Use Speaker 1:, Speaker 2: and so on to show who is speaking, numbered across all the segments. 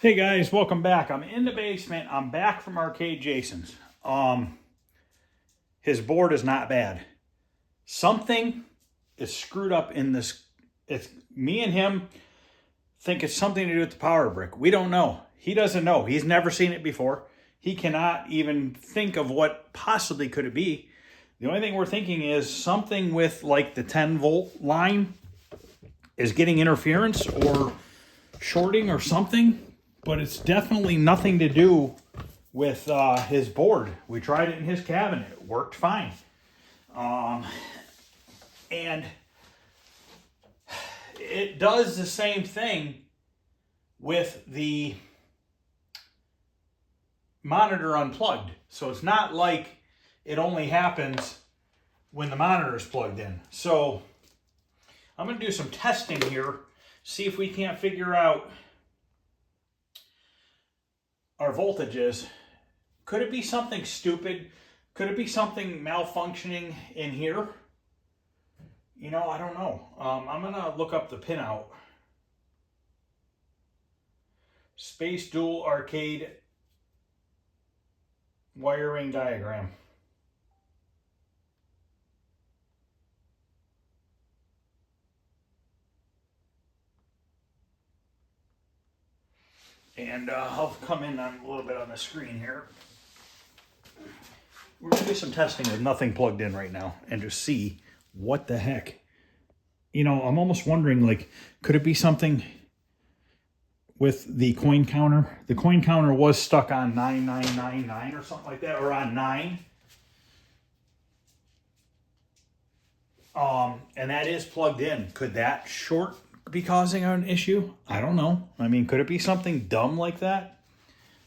Speaker 1: Hey guys, welcome back. I'm in the basement. I'm back from Arcade Jason's. His board is not bad. Something is screwed up in this. It's me and him think it's something to do with the power brick. We don't know. He doesn't know. He's never seen it before. He cannot even think of what possibly could it be. The only thing we're thinking is something with like the 10-volt line is getting interference or shorting or something. But it's definitely nothing to do with his board. We tried it in his cabinet. It worked fine. And it does the same thing with the monitor unplugged. So it's not like it only happens when the monitor is plugged in. So I'm going to do some testing here, see if we can't figure out our voltages. Could it be something stupid? Could it be something malfunctioning in here? You know, I don't know. I'm gonna look up the pinout. Space Dual Arcade wiring diagram. And I'll come in on a little bit on the screen here. We're going to do some testing with nothing plugged in right now and just see what the heck. You know, I'm almost wondering, like, could it be something with the coin counter? The coin counter was stuck on 9999 or something like that, or on 9. And that is plugged in. Could that short be causing an issue? I don't know. I mean, could it be something dumb like that?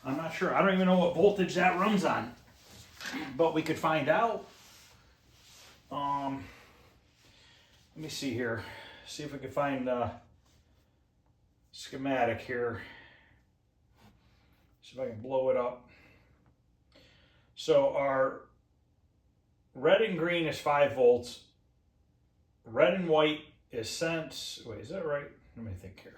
Speaker 1: I'm not sure. I don't even know what voltage that runs on, but we could find out. Let me see here. See if we can find a schematic here. See if I can blow it up. So our red and green is 5 volts. Red and white is sense. Wait, is that right? Let me think here.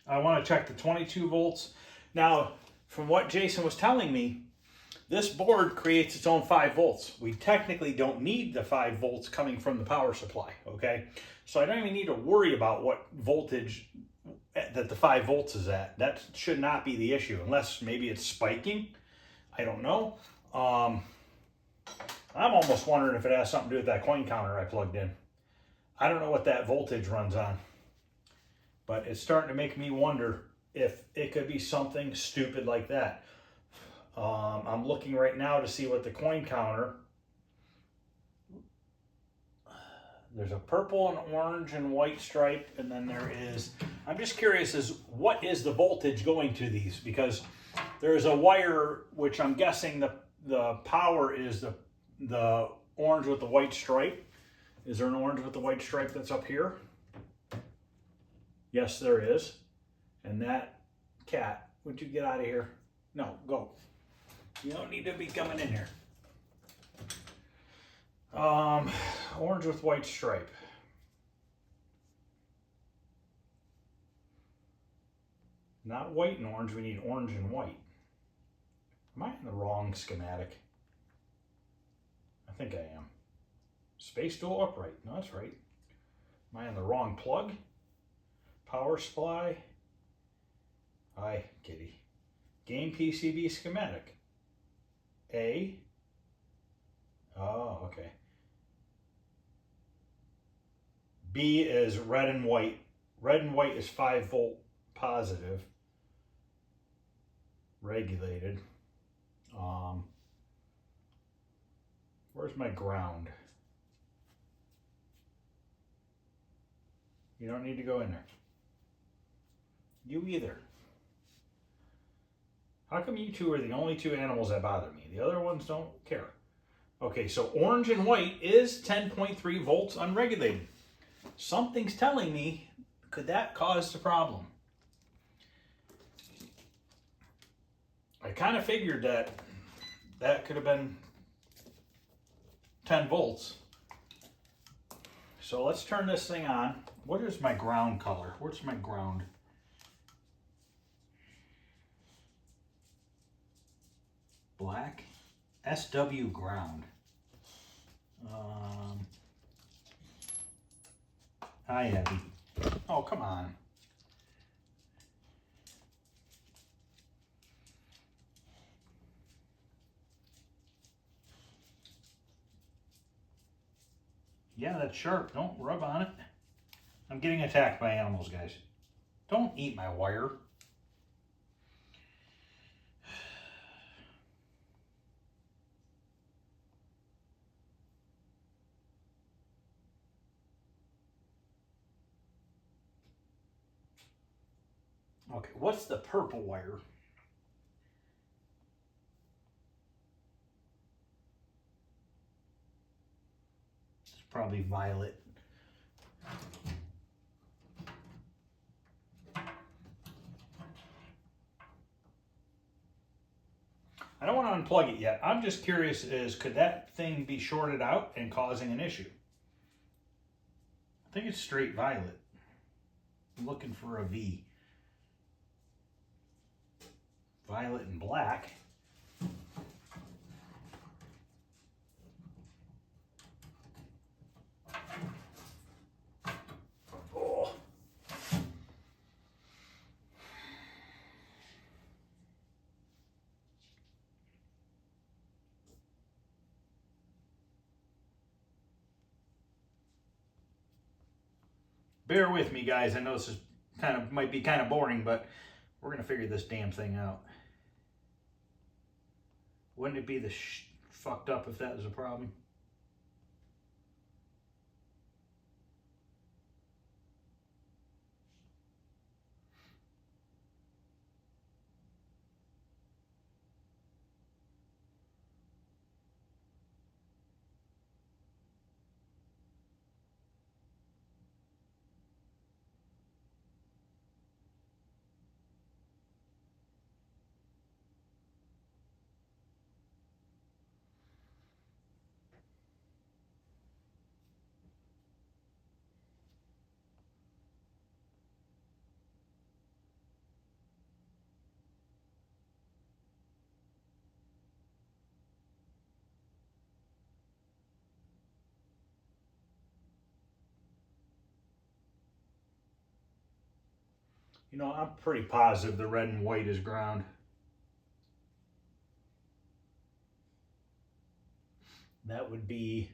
Speaker 1: I want to check the 22 volts. Now, from what Jason was telling me, this board creates its own 5 volts. We technically don't need the 5 volts coming from the power supply, okay? So I don't even need to worry about what voltage that the 5 volts is at. That should not be the issue, unless maybe it's spiking. I don't know. I'm almost wondering if it has something to do with that coin counter I plugged in. I don't know what that voltage runs on, but it's starting to make me wonder if it could be something stupid like that. I'm looking right now to see what the coin counter. There's a purple and orange and white stripe, and then there is, I'm just curious as what is the voltage going to these, because there's a wire which I'm guessing the power is the orange with the white stripe. Is there an orange with the white stripe that's up here? Yes, there is. And that cat, would you get out of here? No, go. You don't need to be coming in here. Orange with white stripe. Not white and orange, we need orange and white. Am I in the wrong schematic? I think I am. Space dual upright, no, that's right. Am I on the wrong plug? Power supply. Hi, kitty. Game PCB schematic. A. Oh, okay. B is red and white. Red and white is 5 volt positive. Regulated. Where's my ground? You don't need to go in there. You either. How come you two are the only 2 animals that bother me? The other ones don't care. Okay, so orange and white is 10.3 volts unregulated. Something's telling me, could that cause the problem? I kind of figured that could have been 10 volts. So let's turn this thing on. What is my ground color? Where's my ground? Black. SW ground. High heavy. Oh, come on. Yeah, that's sharp. Don't rub on it. I'm getting attacked by animals, guys. Don't eat my wire. Okay, what's the purple wire? It's probably violet. I don't want to unplug it yet. I'm just curious could that thing be shorted out and causing an issue? I think it's straight violet. I'm looking for a V. Violet and black. Oh. Bear with me, guys. I know this is might be kind of boring, but we're gonna figure this damn thing out. Wouldn't it be fucked up if that was a problem? You know, I'm pretty positive the red and white is ground. That would be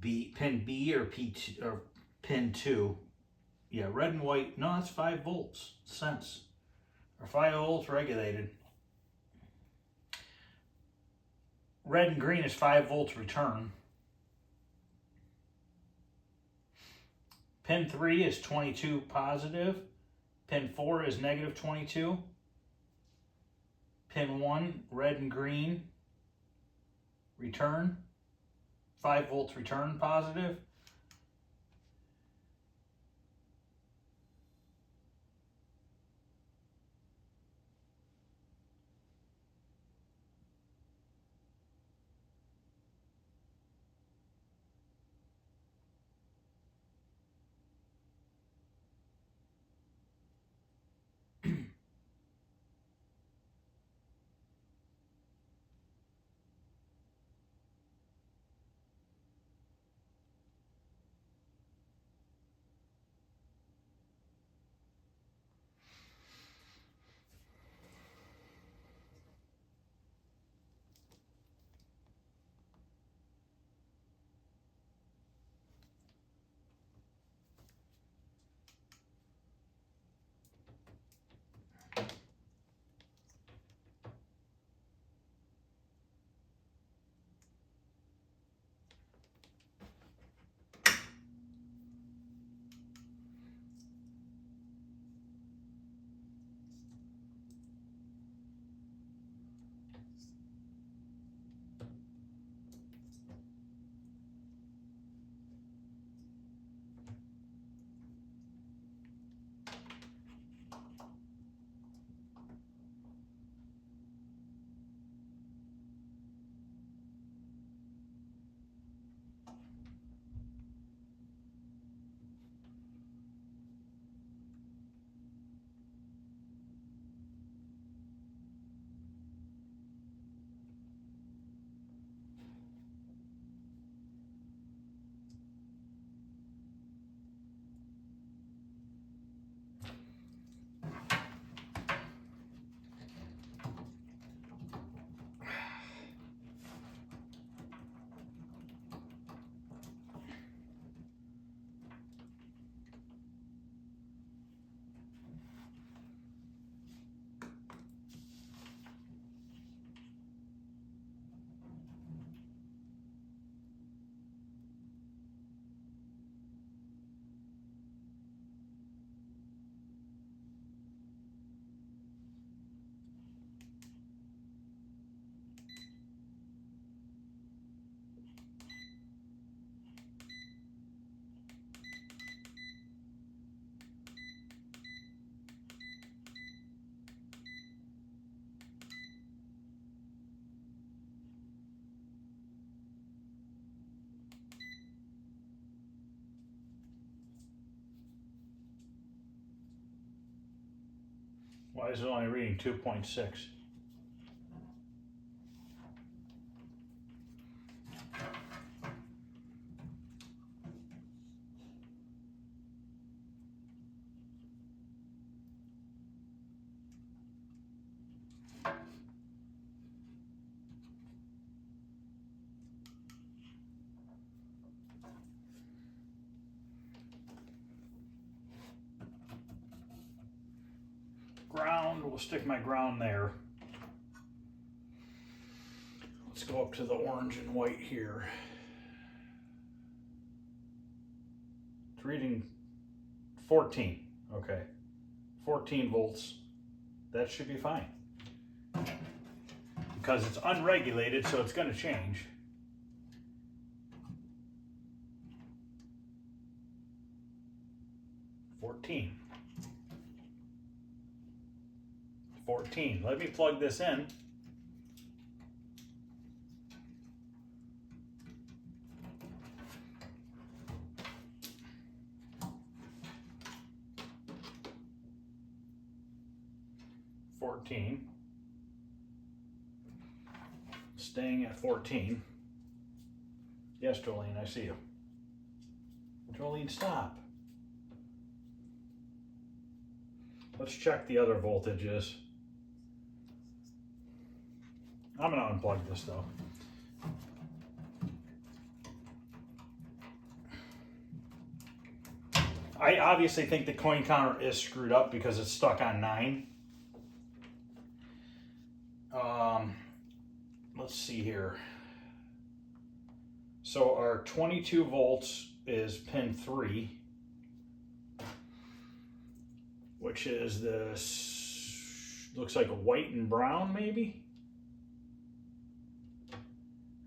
Speaker 1: pin B or P2 or pin 2. Yeah, red and white. No, that's 5 volts. Sense. Or 5 volts regulated. Red and green is 5 volts return. Pin 3 is 22 positive. Pin 4 is negative 22. Pin 1, red and green, return. 5 volts return positive. Why is it only reading 2.6? Ground, we'll stick my ground there. Let's go up to the orange and white here. It's reading 14, okay. 14 volts, that should be fine. Because it's unregulated, so it's gonna change. $14. Let me plug this in. Staying at 14. Yes, Jolene, I see you. Jolene, stop. Let's check the other voltages. I'm gonna unplug this though. I obviously think the coin counter is screwed up because it's stuck on 9. Let's see here. So our 22 volts is pin 3, which is this, looks like a white and brown maybe.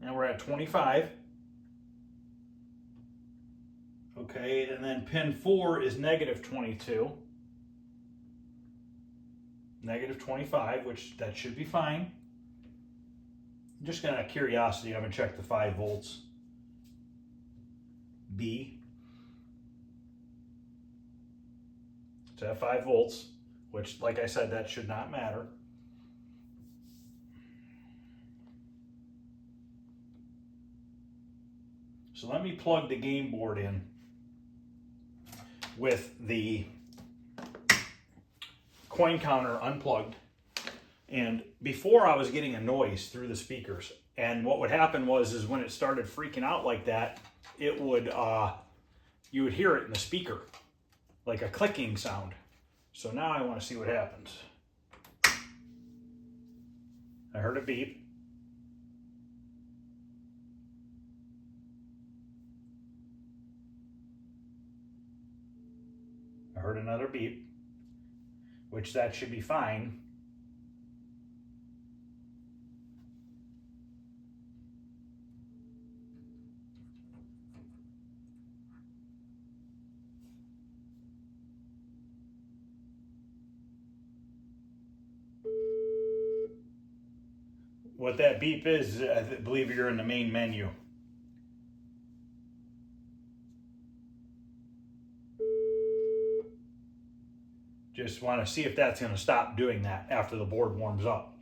Speaker 1: And we're at 25. Okay, and then pin 4 is negative 22. Negative 25, which that should be fine. Just out of curiosity, I'm gonna check the 5 volts. B. It's at 5 volts, which, like I said, that should not matter. So let me plug the game board in with the coin counter unplugged. And before I was getting a noise through the speakers. And what would happen is when it started freaking out like that, it would, you would hear it in the speaker, like a clicking sound. So now I want to see what happens. I heard a beep. I heard another beep, which that should be fine. What that beep is, I believe you're in the main menu. Just want to see if that's going to stop doing that after the board warms up.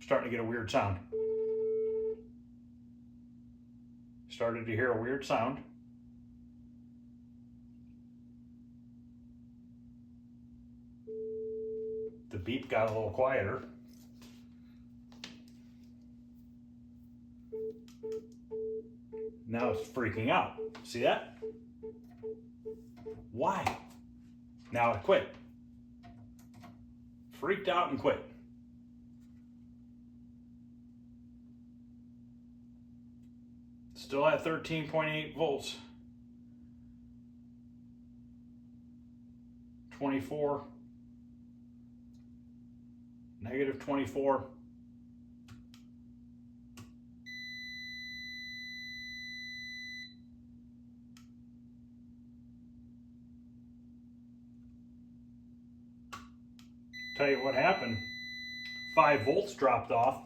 Speaker 1: Starting to get a weird sound. Started to hear a weird sound. The beep got a little quieter. Now it's freaking out. See that? Why? Now it quit. Freaked out and quit. Still at 13.8 volts. 24. Negative 24. Tell you what happened. 5 volts dropped off.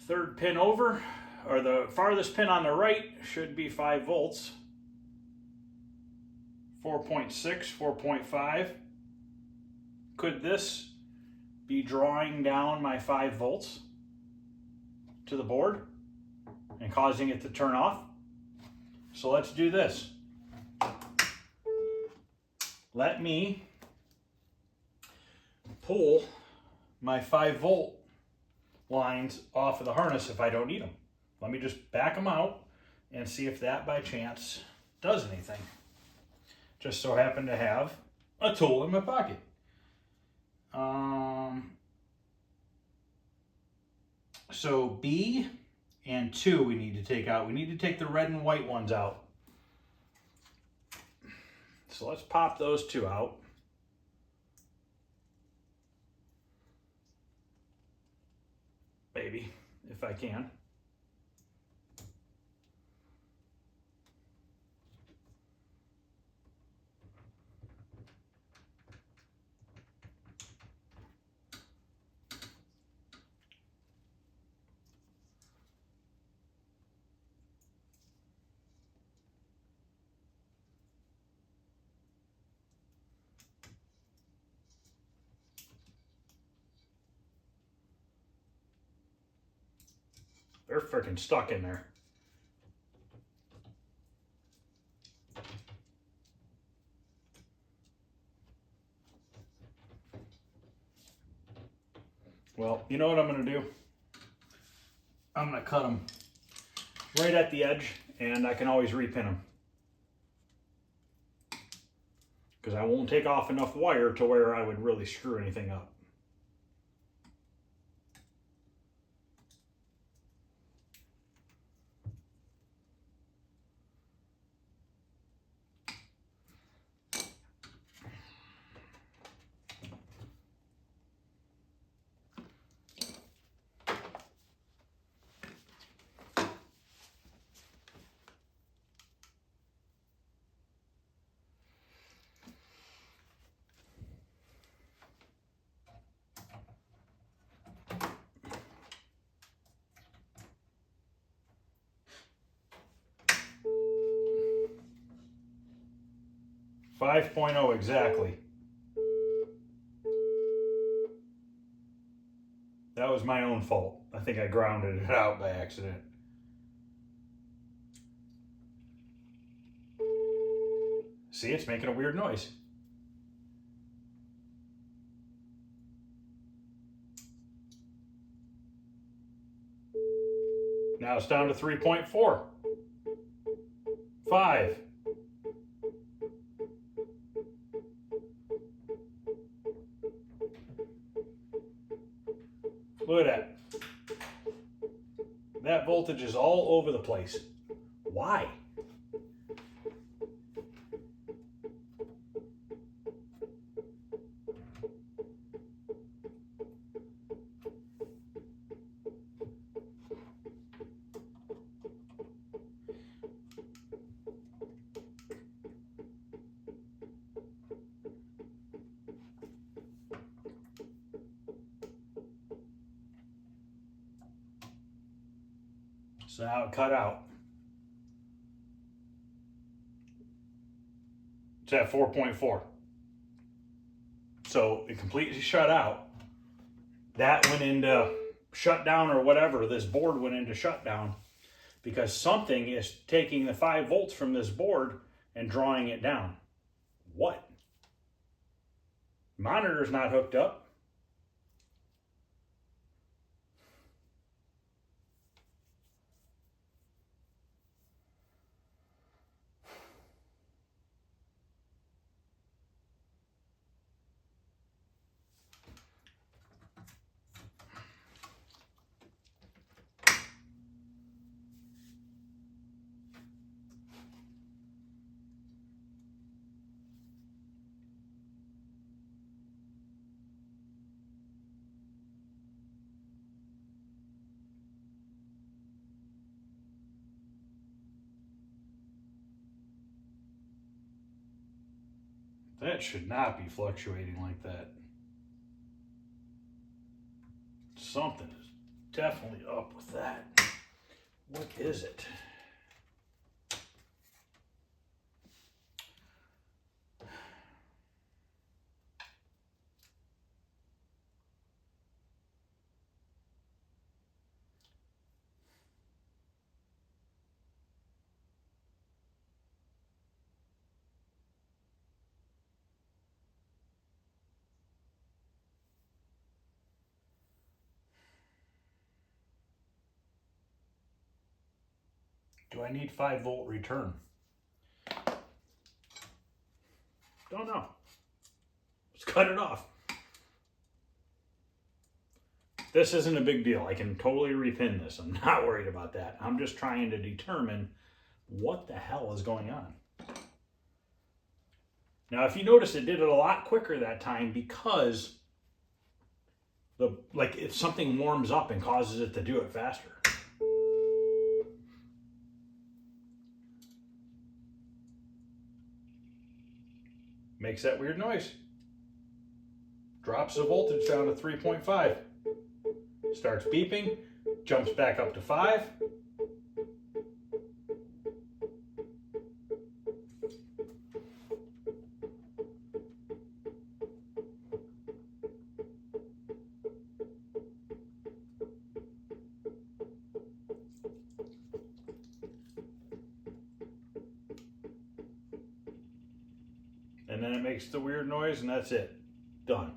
Speaker 1: Third pin over, or the farthest pin on the right, should be 5 volts. 4.6, 4.5. Could this be drawing down my 5 volts to the board and causing it to turn off? So let's do this. Let me pull my 5-volt lines off of the harness if I don't need them. Let me just back them out and see if that by chance does anything. Just so happen to have a tool in my pocket. So B and 2 we need to take out. We need to take the red and white ones out. So let's pop those 2 out. Maybe, if I can. They're freaking stuck in there. Well, you know what I'm going to do? I'm going to cut them right at the edge, and I can always repin them. Because I won't take off enough wire to where I would really screw anything up. Five point oh exactly. That was my own fault. I think I grounded it out by accident. See, it's making a weird noise. Now it's down to 3.4. 5. Look at that. That voltage is all over the place. Why? So now it cut out. It's at 4.4. So it completely shut out. That went into shutdown or whatever. This board went into shutdown because something is taking the 5 volts from this board and drawing it down. What? Monitor's not hooked up. That should not be fluctuating like that. Something is definitely up with that. What is it? Do I need 5-volt return? Don't know. Let's cut it off. This isn't a big deal. I can totally repin this. I'm not worried about that. I'm just trying to determine what the hell is going on. Now, if you notice, it did it a lot quicker that time because if something warms up and causes it to do it faster. Makes that weird noise. Drops the voltage down to 3.5. Starts beeping, jumps back up to 5. And then it makes the weird noise, and that's it. Done.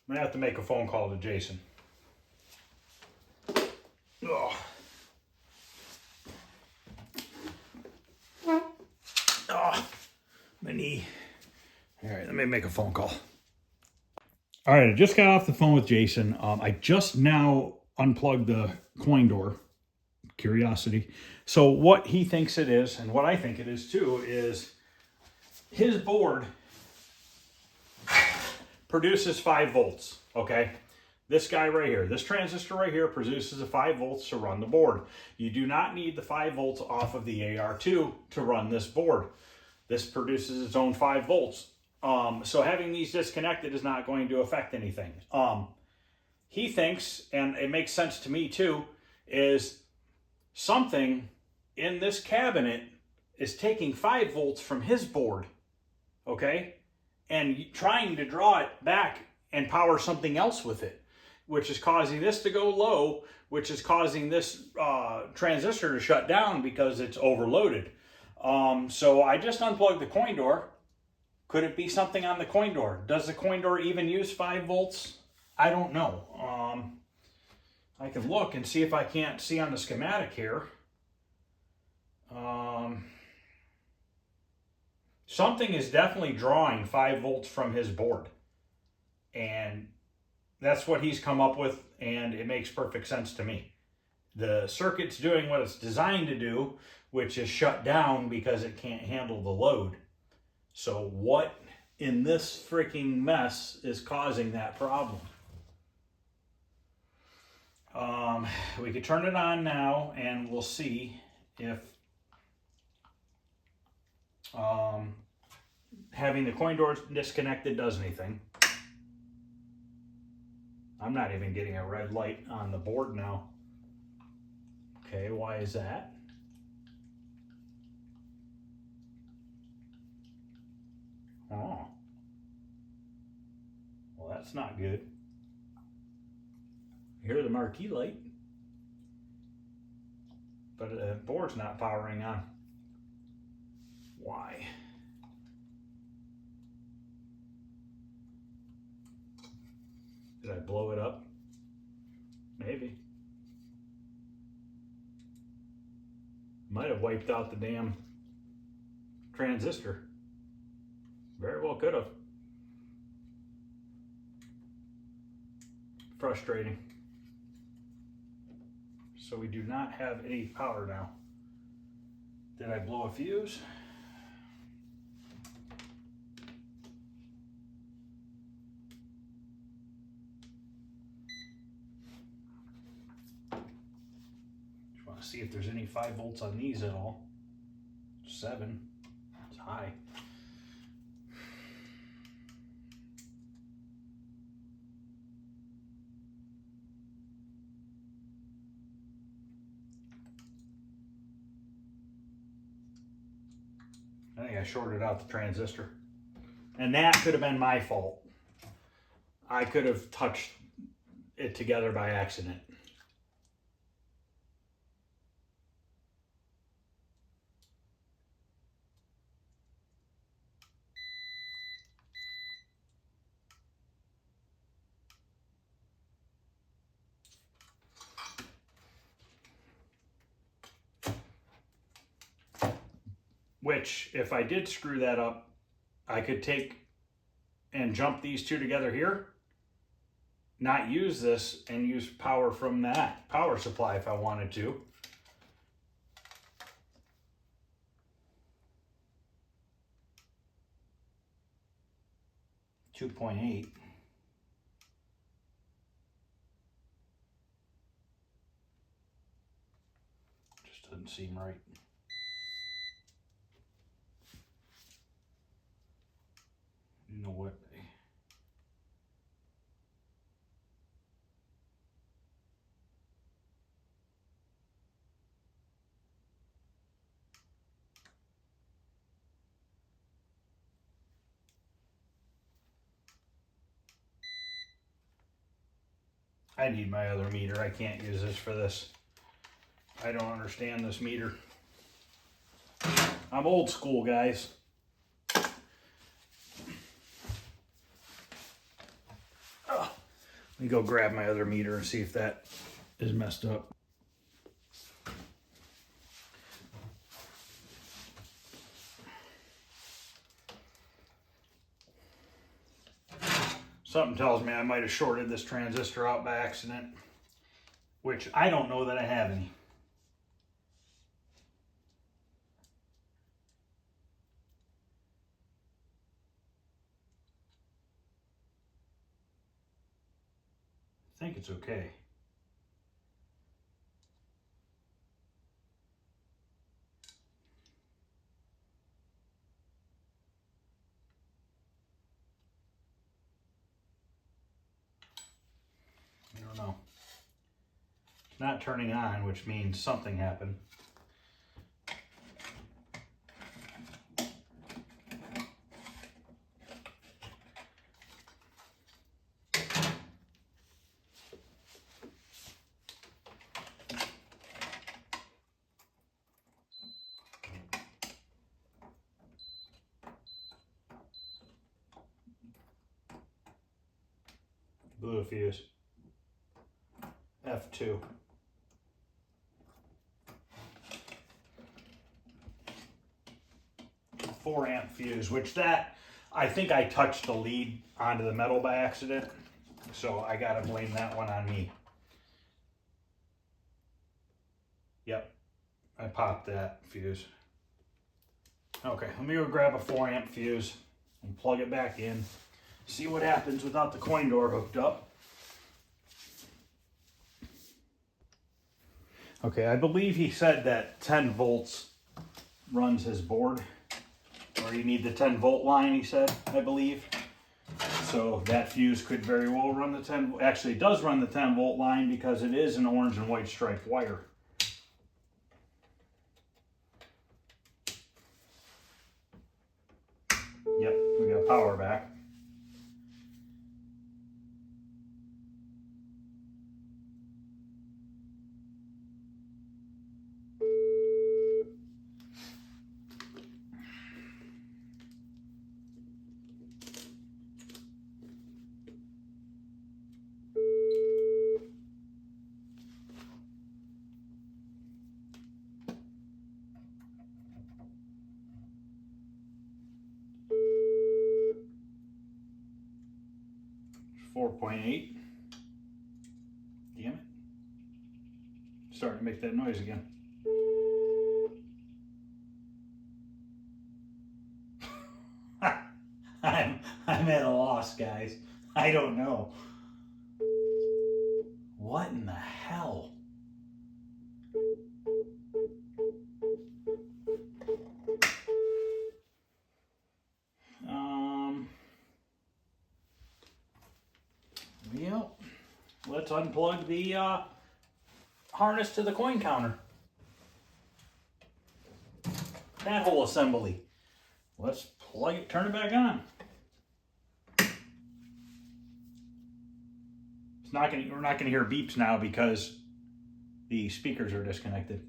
Speaker 1: I'm going to have to make a phone call to Jason. Oh. Oh, my knee. All right, let me make a phone call. All right, I just got off the phone with Jason. I just now unplugged the coin door. Curiosity. So what he thinks it is, and what I think it is too, is his board produces 5 volts, okay? This guy right here, this transistor right here produces a 5 volts to run the board. You do not need the 5 volts off of the AR2 to run this board. This produces its own 5 volts. So having these disconnected is not going to affect anything. He thinks, and it makes sense to me too, is something in this cabinet is taking 5 volts from his board, okay, and trying to draw it back and power something else with it, which is causing this to go low, which is causing this transistor to shut down because it's overloaded. So I just unplugged the coin door. Could it be something on the coin door? Does the coin door even use 5 volts? I don't know. I can look and see if I can't see on the schematic here. Something is definitely drawing 5 volts from his board. And that's what he's come up with, and it makes perfect sense to me. The circuit's doing what it's designed to do, which is shut down because it can't handle the load. So what in this freaking mess is causing that problem? We could turn it on now and we'll see if having the coin door disconnected does anything. I'm not even getting a red light on the board now. Okay, why is that? Oh. Well, that's not good. Here's the marquee light, but the board's not powering on. Why? Did I blow it up? Maybe. Might have wiped out the damn transistor. Very well could have. Frustrating. So we do not have any power now. Did I blow a fuse? Just want to see if there's any 5 volts on these at all. 7. It's high. I think I shorted out the transistor. And that could have been my fault. I could have touched it together by accident. which if I did screw that up, I could take and jump these two together here, not use this, and use power from that power supply if I wanted to. .8. Just doesn't seem right. You know what? I need my other meter. I can't use this for this. I don't understand this meter. I'm old school, guys. Let me go grab my other meter and see if that is messed up. Something tells me I might have shorted this transistor out by accident, which I don't know that I have any. I think it's okay. I don't know. It's not turning on, which means something happened. Blew a fuse. F2. Four amp fuse, which that, I think I touched the lead onto the metal by accident. So I gotta blame that one on me. Yep, I popped that fuse. Okay, let me go grab a 4 amp fuse and plug it back in. See what happens without the coin door hooked up. Okay, I believe he said that 10 volts runs his board. Or you need the 10 volt line, he said, I believe. So that fuse could very well run the 10, actually it does run the 10 volt line because it is an orange and white striped wire. Yep, we got power back. .8. Damn it. Starting to make that noise again. I'm at a loss, guys. I don't know. What in the hell? Yep. Let's unplug the harness to the coin counter. That whole assembly. Let's plug it, turn it back on. We're not gonna hear beeps now because the speakers are disconnected.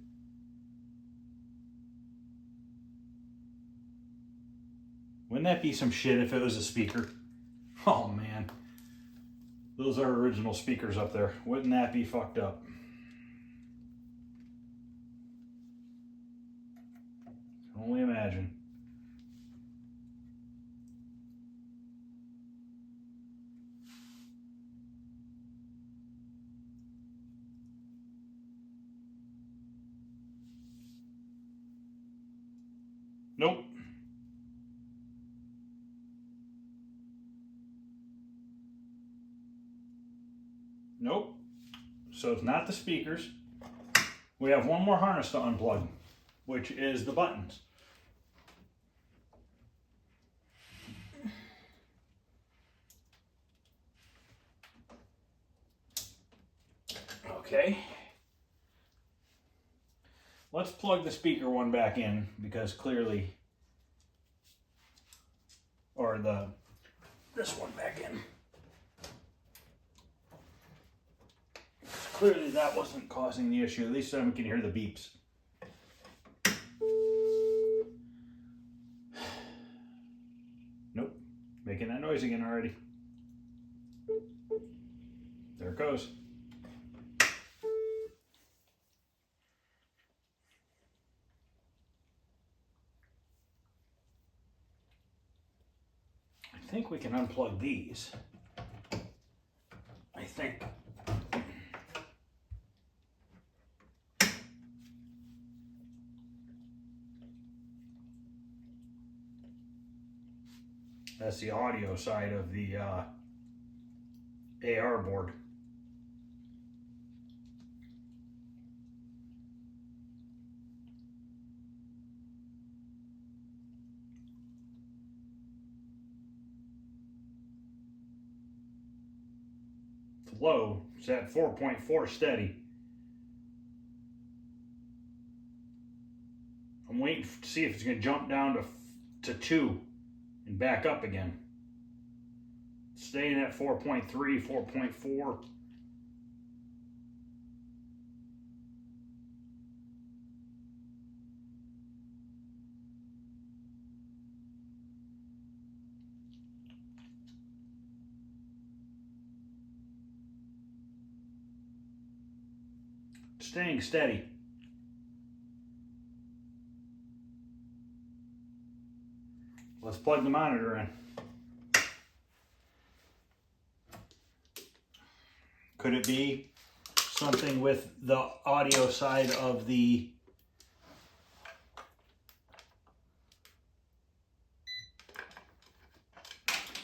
Speaker 1: Wouldn't that be some shit if it was a speaker? Oh man. Those are original speakers up there. Wouldn't that be fucked up? only imagine. Nope. Nope. So it's not the speakers. We have one more harness to unplug, which is the buttons. Okay. Let's plug the speaker one back in because clearly, or this one back in. Clearly that wasn't causing the issue. At least then we can hear the beeps. Nope. Making that noise again already. There it goes. I think we can unplug these. I think. That's the audio side of the AR board. It's low. It's at 4.4 steady. I'm waiting to see if it's going to jump down to 2 and back up again. Staying at 4.3, 4.4. Staying steady. Let's plug the monitor in. Could it be something with the audio side of the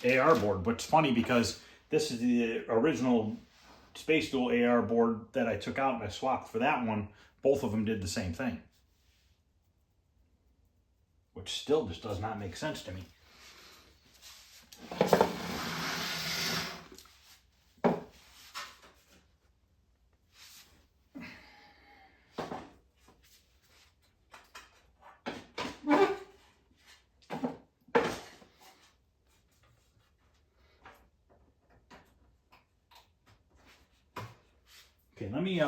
Speaker 1: AR board? What's funny because this is the original Space Duel AR board that I took out and I swapped for that one. Both of them did the same thing. Which still just does not make sense to me. Okay, let me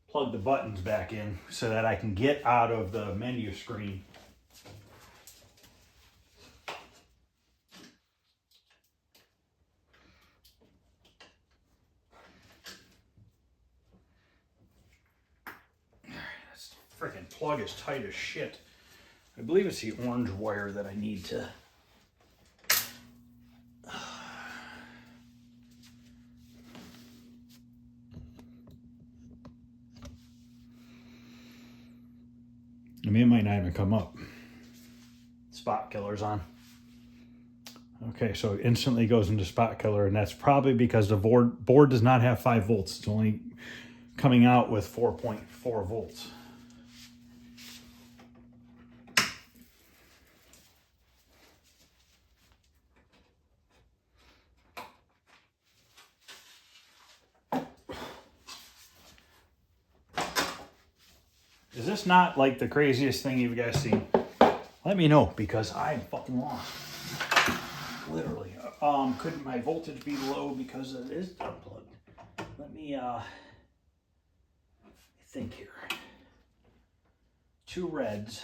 Speaker 1: plug the buttons back in so that I can get out of the menu screen. This freaking plug is tight as shit. I believe it's the orange wire that I need to. I mean, it might not even come up. Spot killer's on. Okay, so it instantly goes into spot killer, and that's probably because the board does not have 5 volts. It's only coming out with 4.4 volts. Is this not like the craziest thing you guys seen? Let me know because I'm fucking lost. Literally. Couldn't my voltage be low because it is unplugged? Let me think here. 2 reds.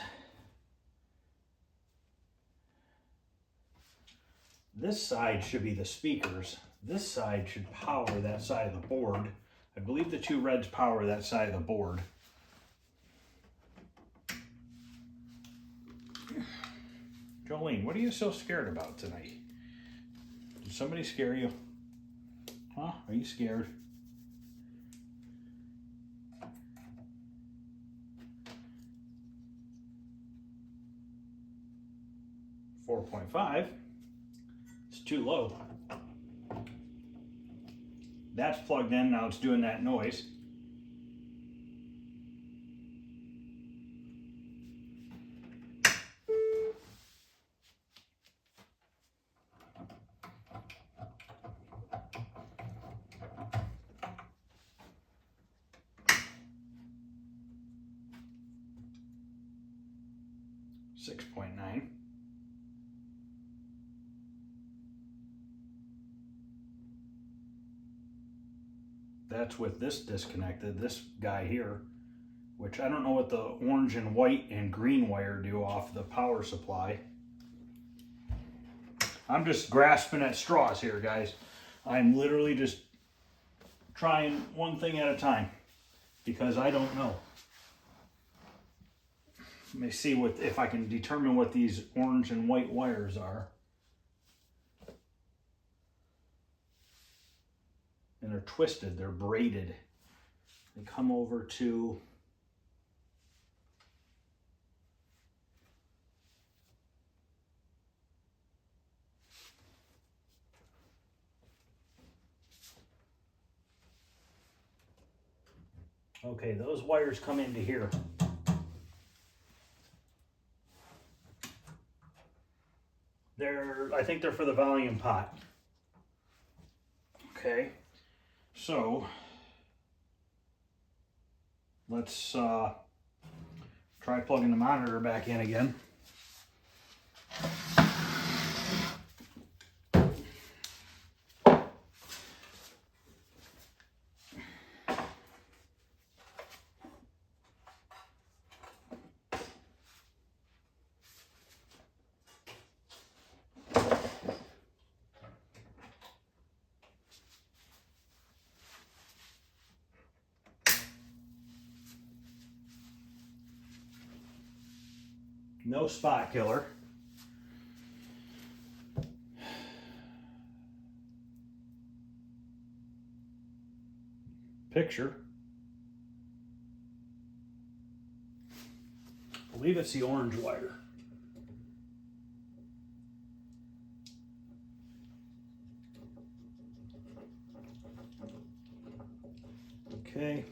Speaker 1: This side should be the speakers. This side should power that side of the board. I believe the 2 reds power that side of the board. Jolene, what are you so scared about tonight? Did somebody scare you? Huh? Are you scared? $4.5. It's too low. That's plugged in, now it's doing that noise. $6.9. That's with this disconnected, this guy here, which I don't know what the orange and white and green wire do off the power supply. I'm just grasping at straws here, guys. I'm literally just trying one thing at a time because I don't know. Let me see if I can determine what these orange and white wires are. And they're twisted, they're braided. They come over to okay, those wires come into here. I think they're for the volume pot. Okay, so let's try plugging the monitor back in again. No spot killer. Picture. I believe it's the orange wire. Okay.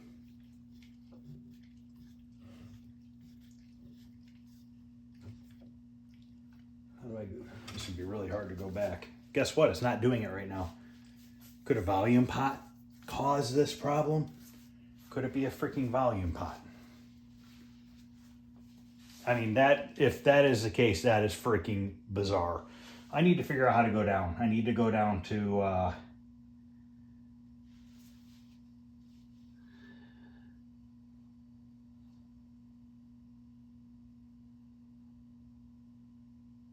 Speaker 1: How do I do? This would be really hard to go back. Guess what? It's not doing it right now. Could a volume pot cause this problem? Could it be a freaking volume pot? I mean, if that is the case, that is freaking bizarre. I need to figure out how to go down. I need to go down to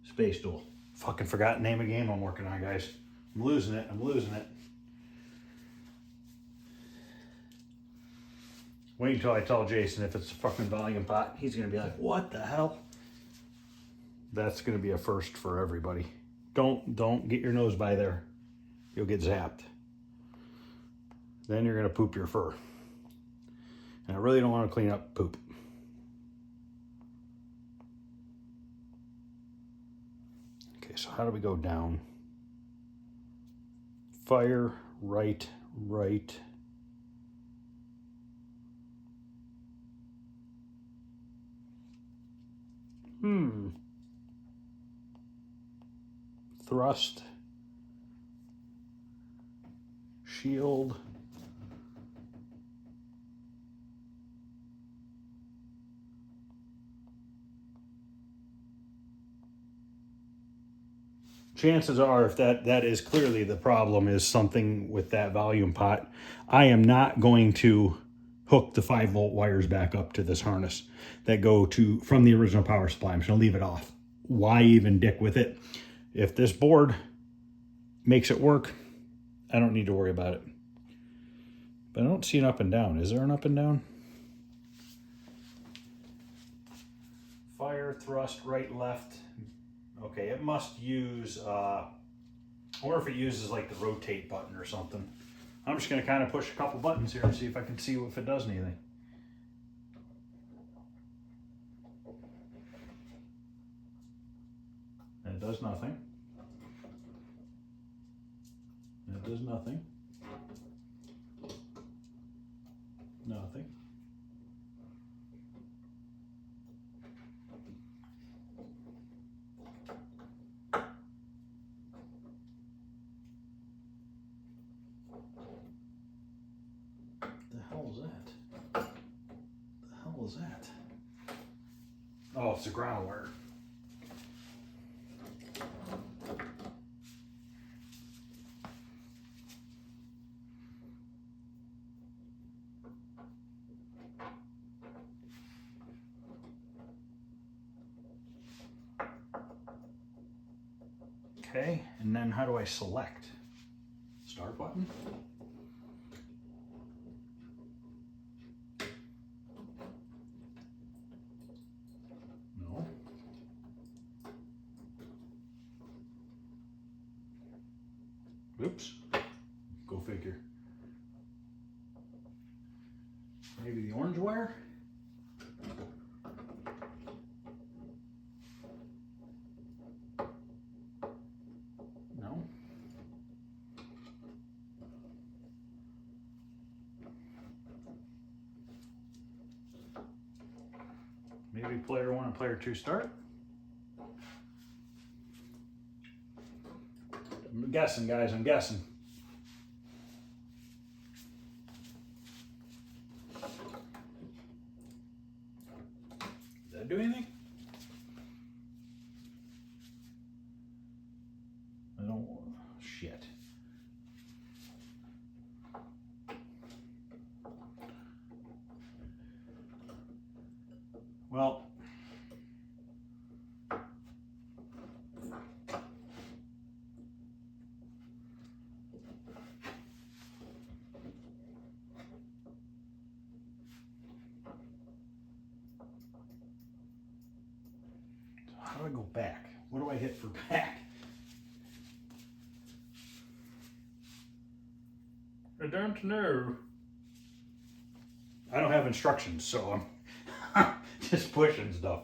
Speaker 1: Space Duel. Fucking forgot the name of the game I'm working on, guys. I'm losing it. I'm losing it. Wait until I tell Jason if it's a fucking volume pot. He's going to be like, what the hell? That's going to be a first for everybody. Don't get your nose by there. You'll get zapped. Then you're going to poop your fur. And I really don't want to clean up poop. Okay, so how do we go down? Fire, right. Thrust. Shield. Chances are, if that is clearly the problem, is something with that volume pot, I am not going to hook the 5-volt wires back up to this harness that go to from the original power supply. I'm just going to leave it off. Why even dick with it? If this board makes it work, I don't need to worry about it. But I don't see an up and down. Is there an up and down? Fire, thrust, right, left. Okay, it must use, or if it uses like the rotate button or something. I'm just gonna kind of push a couple buttons here and see if I can see if it does anything. It does nothing. It does nothing. Nothing. The hell is that? The hell is that? Oh, it's the ground wire. Okay, and then how do I select? Start button? No. Oops. Go figure. Maybe the orange wire? No. Maybe player 1 and player 2 start. I'm guessing, guys, I'm guessing. Did that do anything? I don't, shit. Well, how do I go back? What do I hit for back? I don't know. I don't have instructions, so I'm just pushing stuff.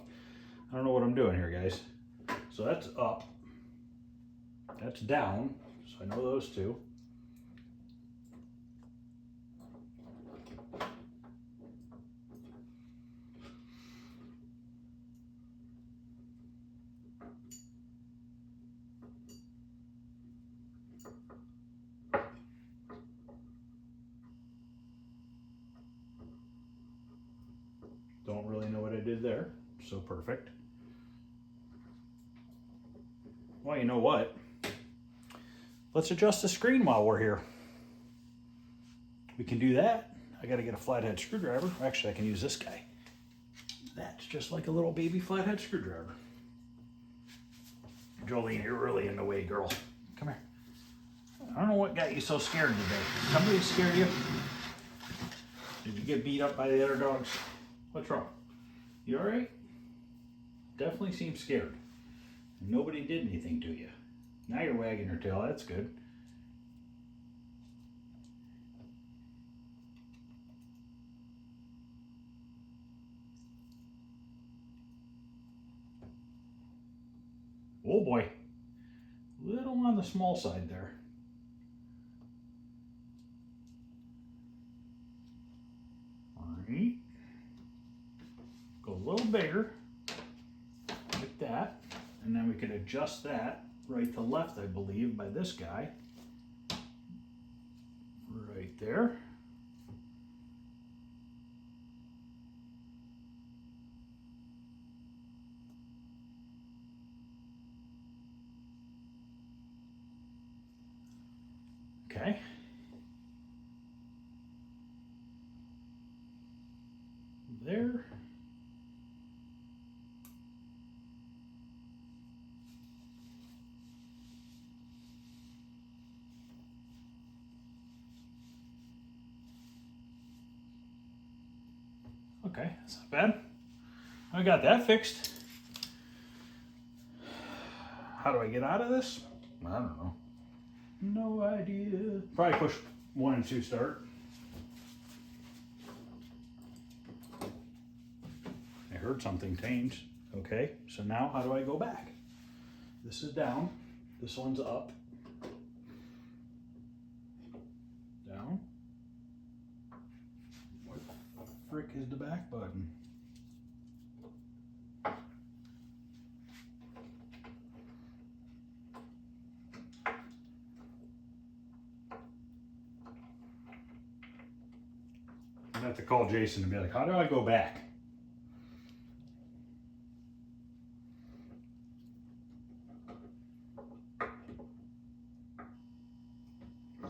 Speaker 1: I don't know what I'm doing here, guys. So that's up. That's down. So I know those two. Don't really know what I did there. So perfect. Well, you know what? Let's adjust the screen while we're here. We can do that. I gotta get a flathead screwdriver. Actually, I can use this guy. That's just like a little baby flathead screwdriver. Jolene, you're really in the way, girl. Come here. I don't know what got you so scared today. Somebody scared you? Did you get beat up by the other dogs? What's wrong? You all right? Definitely seems scared. Nobody did anything to you. Now you're wagging your tail. That's good. Oh boy. Little on the small side there. All right. Go a little bigger. Like that. And then we could adjust that right to left, I believe, by this guy. Right there. Okay. There. Okay, that's not bad. I got that fixed. how do I get out of this? I don't know. No idea. Probably push 1 and 2 start. I heard something change. Okay, so now how do I go back? This is down. This one's up. Down. What the frick is the back button? I'm gonna have to call Jason and be like, how do I go back?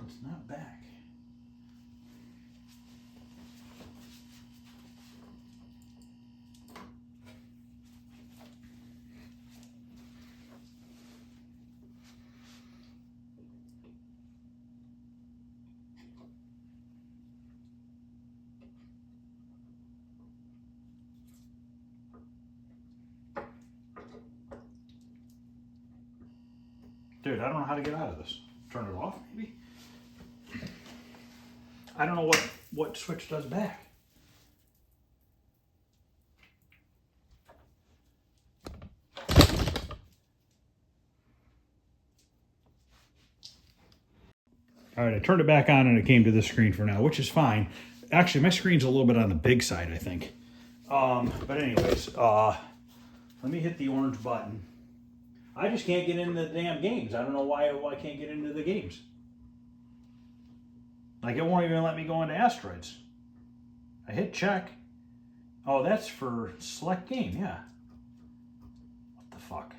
Speaker 1: It's not back. Dude, I don't know how to get out of this. Turn it off, maybe? I don't know what switch does back. All right, I turned it back on and it came to this screen for now, which is fine. Actually, my screen's a little bit on the big side, I think. But anyways, let me hit the orange button. I just can't get into the damn games. I don't know why I can't get into the games. Like, it won't even let me go into asteroids. I hit check. Oh, that's for select game, yeah. What the fuck?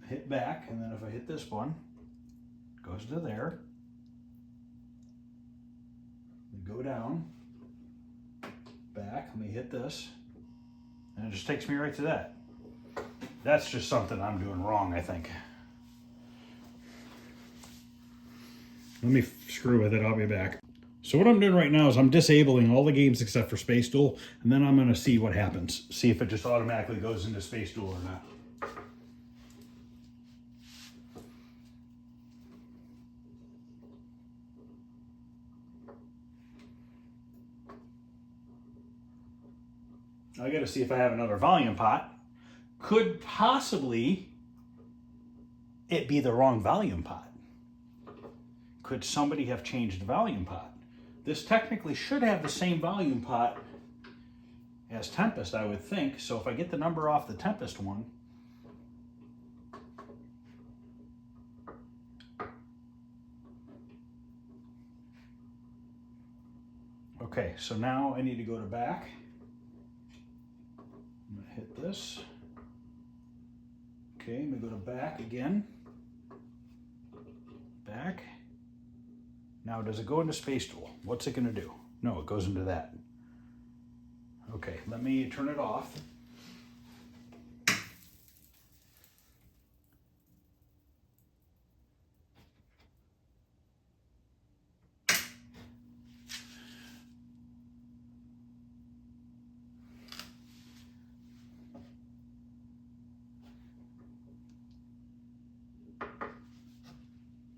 Speaker 1: Hit back, and then if I hit this one, it goes to there. We go down, back, let me hit this, and it just takes me right to that. That's just something I'm doing wrong, I think. Let me screw with it, I'll be back. So what I'm doing right now is I'm disabling all the games except for Space Duel, and then I'm gonna see what happens. See if it just automatically goes into Space Duel or not. I gotta see if I have another volume pot. Could possibly it be the wrong volume pot? Could somebody have changed the volume pot? This technically should have the same volume pot as Tempest, I would think. So if I get the number off the Tempest one, okay, so now I need to go to back. I'm gonna hit this. Okay, I'm gonna go to back again. Back. Now, does it go into Space Duel? What's it gonna do? No, it goes into that. Okay, let me turn it off.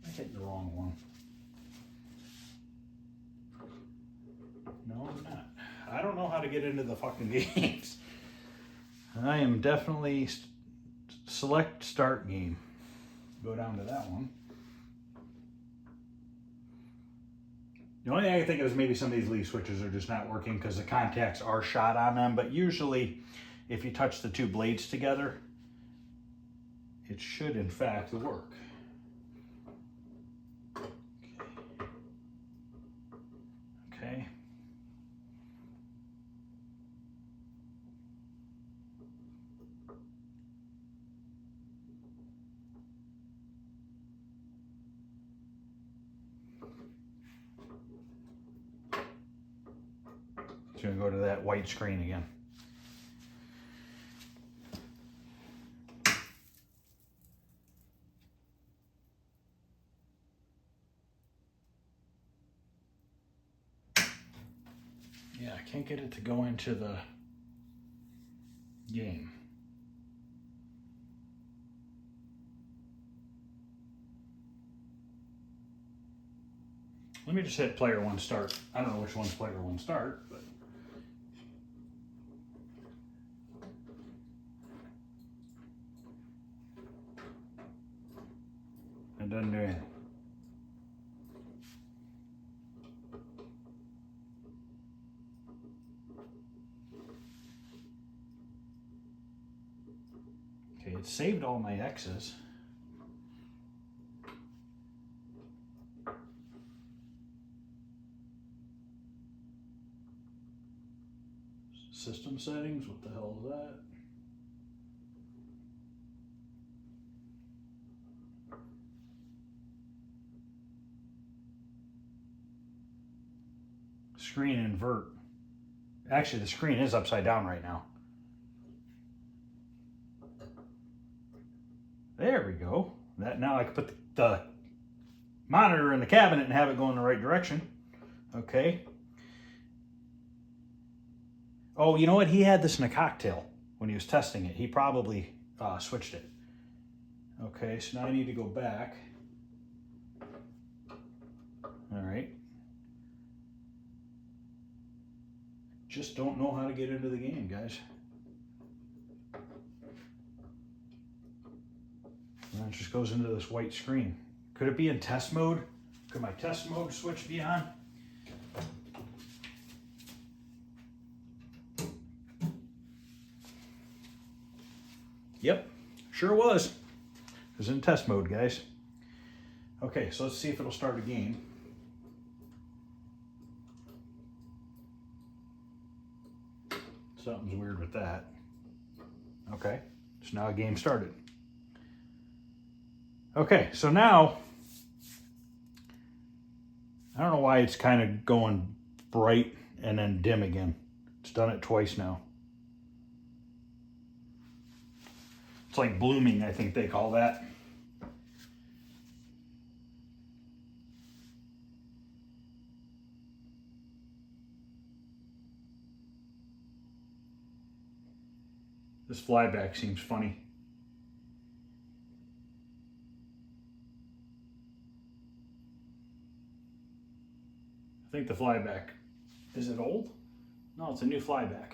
Speaker 1: I'm hitting the wrong one. No, I'm not. I don't know how to get into the fucking games. I am definitely select start game. Go down to that one. The only thing I can think of is maybe some of these leaf switches are just not working because the contacts are shot on them, but usually if you touch the two blades together, it should in fact work. Okay. It's going to go to that white screen again. Yeah, I can't get it to go into the game. Let me just hit player one start. I don't know which one's player one start, but it doesn't do anything. Okay, it saved all my X's. System settings, what the hell is that? Screen invert. Actually, the screen is upside down right now. There we go. That now I can put the monitor in the cabinet and have it go in the right direction. Okay. Oh, you know what? He had this in a cocktail when he was testing it. He probably switched it. Okay, so now I need to go back. All right. Just don't know how to get into the game, guys. And it just goes into this white screen. Could it be in test mode? Could my test mode switch be on? Yep, sure was. It was in test mode, guys. Okay, so let's see if it'll start a game. Something's weird with that. Okay, so now a game started. Okay, so now, I don't know why it's kind of going bright and then dim again. It's done it twice now. It's like blooming, I think they call that. This flyback seems funny. I think the flyback, is it old? No, it's a new flyback.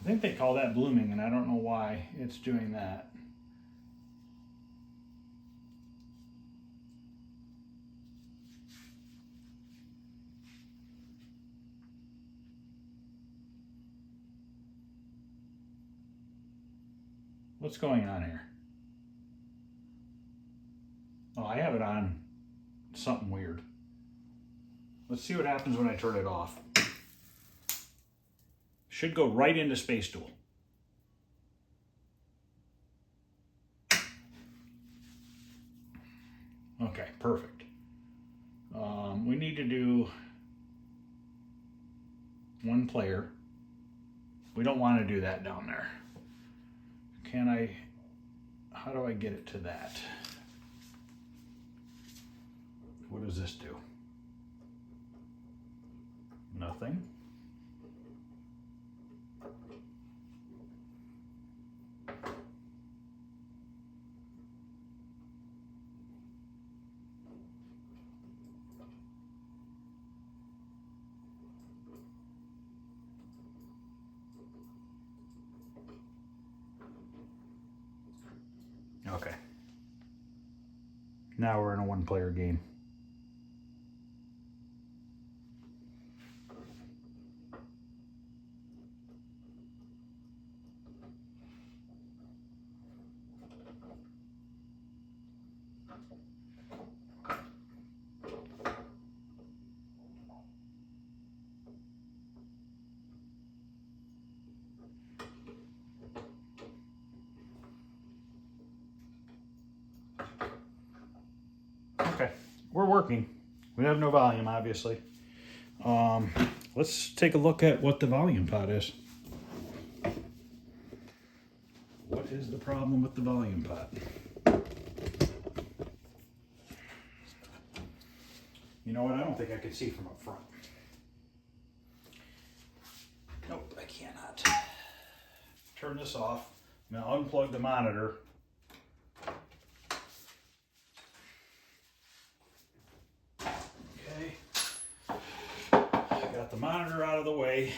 Speaker 1: I think they call that blooming, and I don't know why it's doing that. What's going on here? Oh, I have it on something weird. Let's see what happens when I turn it off. Should go right into Space Duel. Okay, perfect. We need to do one player. We don't want to do that down there. Can I, how do I get it to that? What does this do? Nothing. Okay. Now we're in a one-player game. Okay, we're working. We have no volume, obviously. Let's take a look at what the volume pot is. What is the problem with the volume pot? You know what? I don't think I can see from up front. Nope, I cannot. Turn this off. I'm going to unplug the monitor. Okay. Got the monitor out of the way.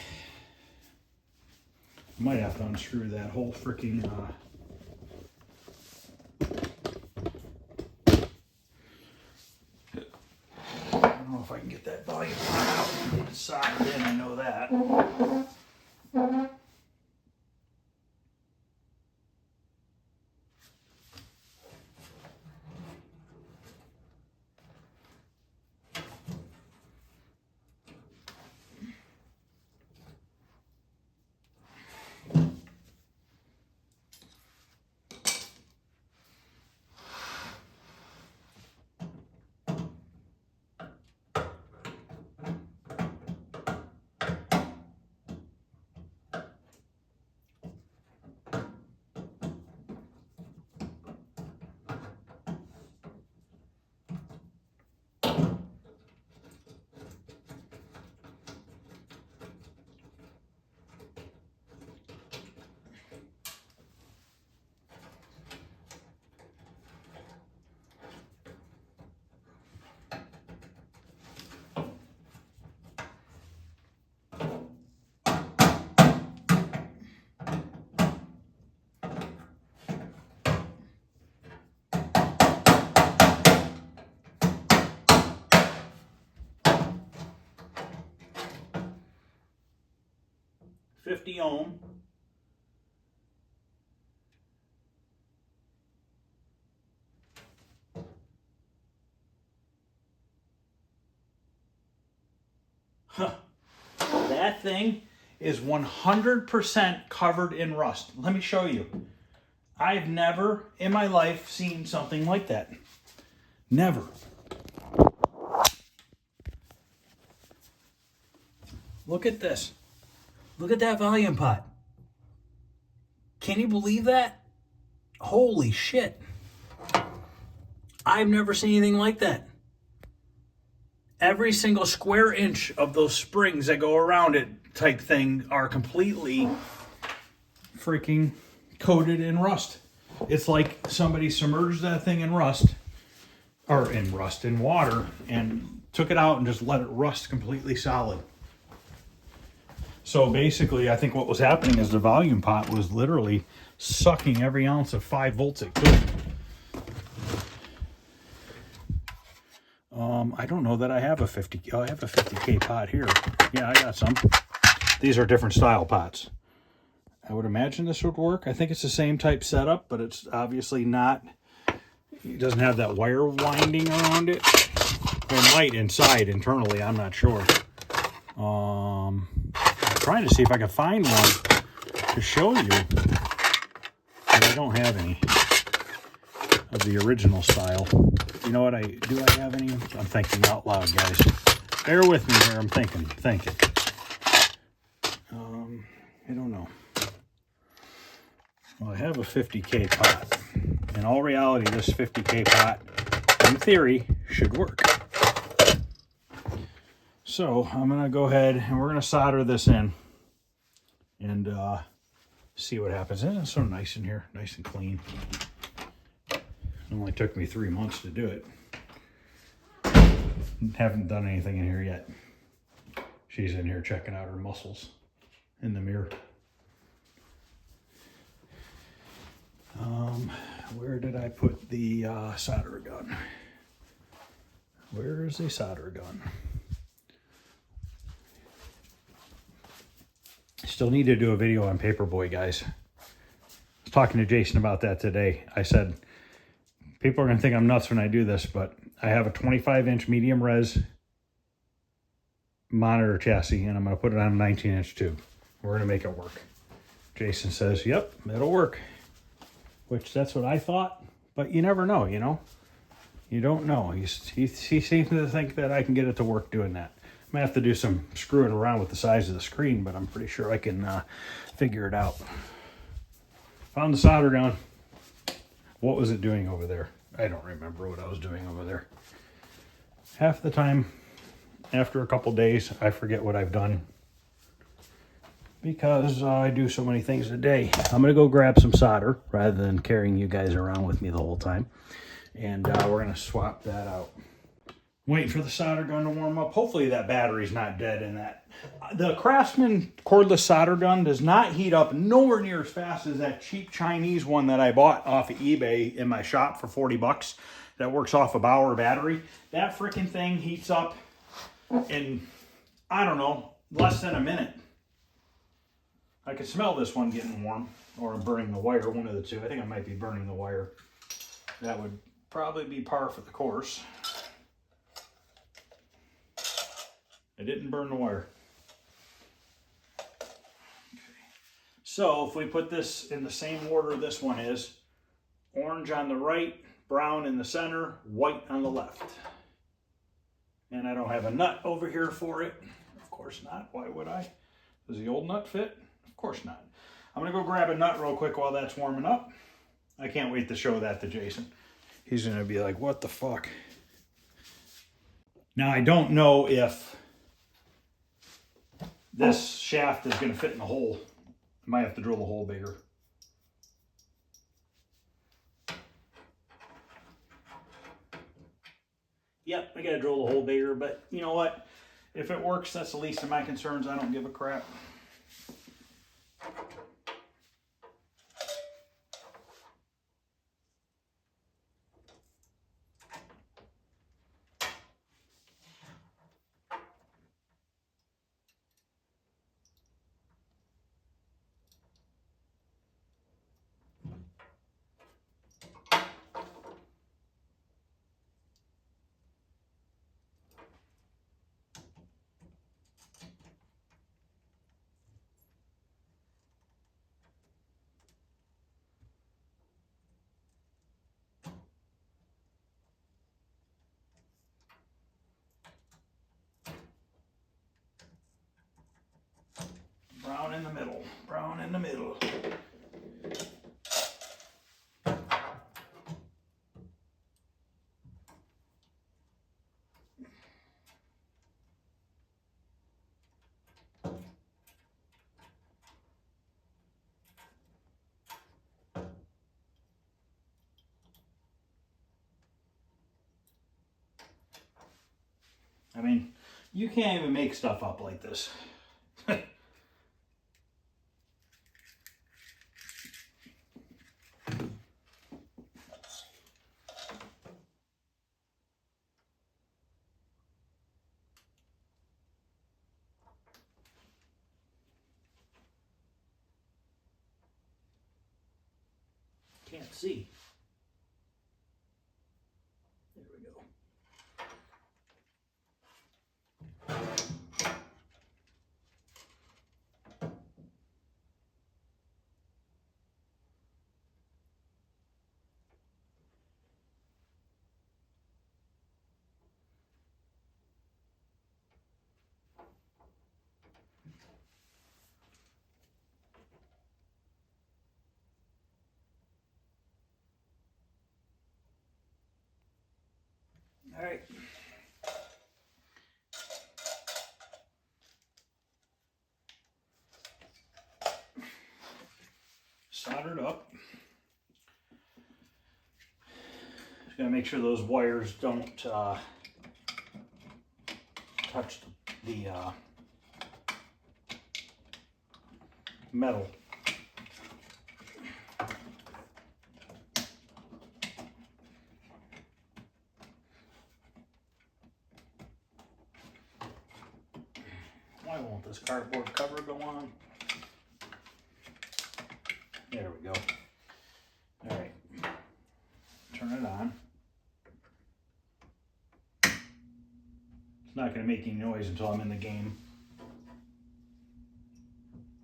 Speaker 1: I might have to unscrew that whole freaking I don't know if I can get that volume out. It's soldered in, I know that. $50 ohm. Huh. That thing is 100% covered in rust. Let me show you. I've never in my life seen something like that. Never. Look at this. Look at that volume pot. Can you believe that? Holy shit. I've never seen anything like that. Every single square inch of those springs that go around it type thing are completely freaking coated in rust. It's like somebody submerged that thing in rust, or in water, and took it out and just let it rust completely solid. So basically, I think what was happening is the volume pot was literally sucking every ounce of 5 volts it could. I don't know that I have a 50. Oh, I have a 50K pot here. Yeah, I got some. These are different style pots. I would imagine this would work. I think it's the same type setup, but it's obviously not. It doesn't have that wire winding around it. It might inside internally. I'm not sure. I'm trying to see if I can find one to show you, but I don't have any of the original style. You know what? Do I have any? I'm thinking out loud, guys. Bear with me here. I'm thinking. I don't know. Well, I have a 50K pot. In all reality, this 50K pot, in theory, should work. So I'm going to go ahead and we're going to solder this in and see what happens. And it's so nice in here, nice and clean. It only took me 3 months to do it. Haven't done anything in here yet. She's in here checking out her muscles in the mirror. Where did I put the solder gun? Where is the solder gun? Still need to do a video on Paperboy, guys. I was talking to Jason about that today. I said, people are going to think I'm nuts when I do this, but I have a 25-inch medium res monitor chassis, and I'm going to put it on a 19-inch tube. We're going to make it work. Jason says, yep, it'll work. Which, that's what I thought, but you never know, you know? You don't know. He seems to think that I can get it to work doing that. I might have to do some screwing around with the size of the screen, but I'm pretty sure I can figure it out. Found the solder gun. What was it doing over there? I don't remember what I was doing over there. Half the time, after a couple days, I forget what I've done because I do so many things a day. I'm going to go grab some solder rather than carrying you guys around with me the whole time. And we're going to swap that out. Waiting for the solder gun to warm up. Hopefully that battery's not dead in that. The Craftsman cordless solder gun does not heat up nowhere near as fast as that cheap Chinese one that I bought off of eBay in my shop for 40 bucks that works off a Bauer battery. That freaking thing heats up in, I don't know, less than a minute. I can smell this one getting warm, or I'm burning the wire, one of the two. I think I might be burning the wire. That would probably be par for the course. I didn't burn the wire. Okay. So if we put this in the same order this one is, orange on the right, brown in the center, white on the left. And I don't have a nut over here for it. Of course not. Why would I? Does the old nut fit? Of course not. I'm going to go grab a nut real quick while that's warming up. I can't wait to show that to Jason. He's going to be like, what the fuck? Now, I don't know if this shaft is going to fit in the hole. I might have to drill the hole bigger. Yep, I got to drill the hole bigger, but you know what? If it works, that's the least of my concerns. I don't give a crap. Brown in the middle, brown in the middle. I mean, you can't even make stuff up like this. Can't see. There we go. All right. Soldered up. Just gotta make sure those wires don't touch the metal. Why won't this cardboard cover go on? There we go. All right, turn it on. It's not going to make any noise until I'm in the game.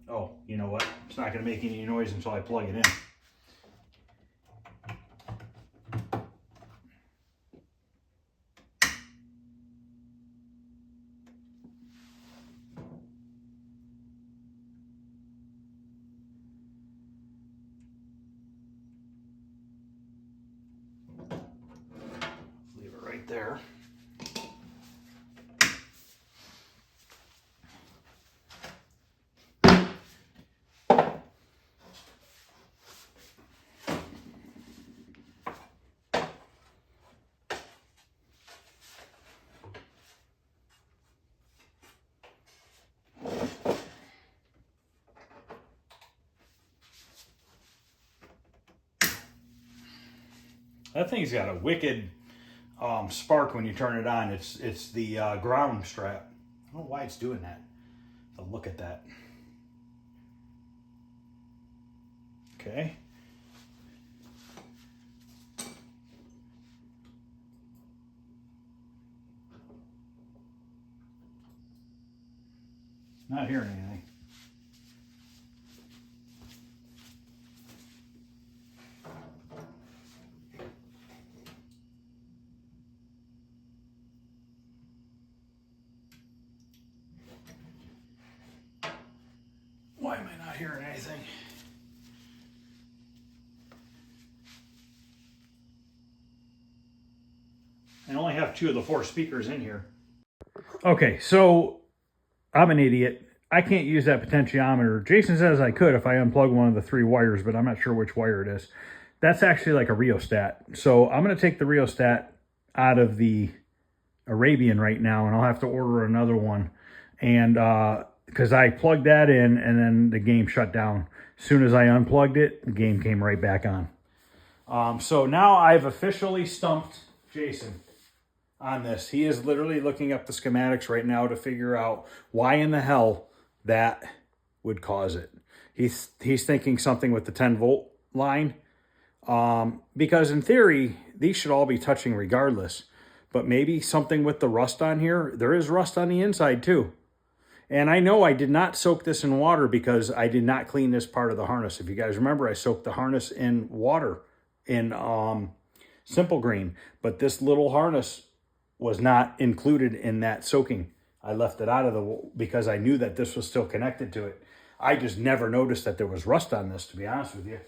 Speaker 1: Oh, you know what? It's not going to make any noise until I plug it in. Leave it right there. That thing's got a wicked spark when you turn it on. It's the ground strap. I don't know why it's doing that. But look at that. Okay. Not hearing anything. Why am I not hearing anything? I only have 2 of the 4 speakers in here. Okay, so I'm an idiot. I can't use that potentiometer. Jason says I could if I unplug one of the 3 wires, but I'm not sure which wire it is. That's actually like a rheostat. So I'm going to take the rheostat out of the Arabian right now, and I'll have to order another one. And because I plugged that in, and then the game shut down. As soon as I unplugged it, the game came right back on. So now I've officially stumped Jason on this. He is literally looking up the schematics right now to figure out why in the hell that would cause it. He's thinking something with the 10-volt line, because in theory, these should all be touching regardless. But maybe something with the rust on here. There is rust on the inside too. And I know I did not soak this in water because I did not clean this part of the harness. If you guys remember, I soaked the harness in water in Simple Green. But this little harness was not included in that soaking. I left it out of the, because I knew that this was still connected to it. I just never noticed that there was rust on this, to be honest with you.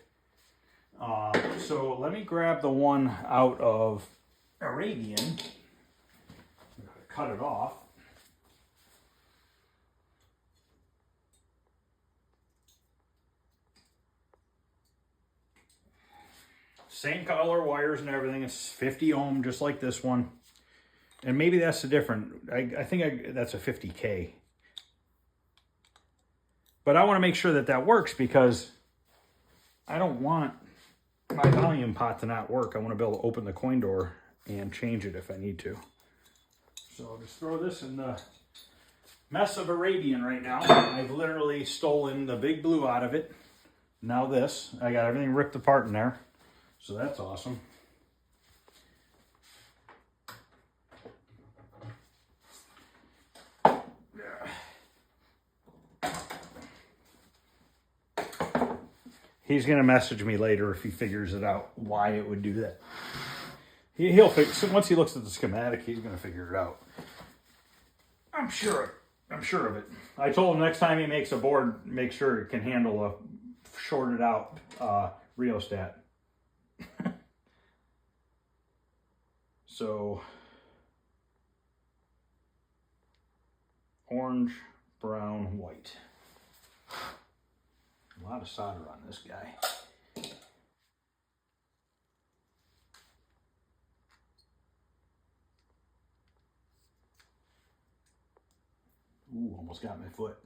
Speaker 1: So let me grab the one out of Arabian. I'm going to cut it off. Same color wires and everything. It's 50 ohm, just like this one. And maybe that's the different. I think that's a 50K. But I want to make sure that that works, because I don't want my volume pot to not work. I want to be able to open the coin door and change it if I need to. So I'll just throw this in the mess of Arabian right now. I've literally stolen the big blue out of it. Now this. I got everything ripped apart in there. So that's awesome. He's going to message me later if he figures it out, why it would do that. He'll fix it. Once he looks at the schematic, he's going to figure it out. I'm sure of it. I told him next time he makes a board, make sure it can handle a shorted out rheostat. So, orange, brown, white. A lot of solder on this guy. Ooh, almost got my foot.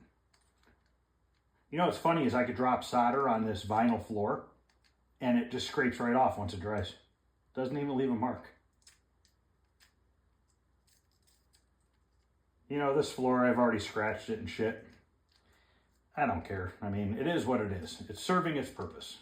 Speaker 1: You know what's funny is I could drop solder on this vinyl floor and it just scrapes right off once it dries. Doesn't even leave a mark. You know, this floor, I've already scratched it and shit. I don't care. I mean, it is what it is. It's serving its purpose.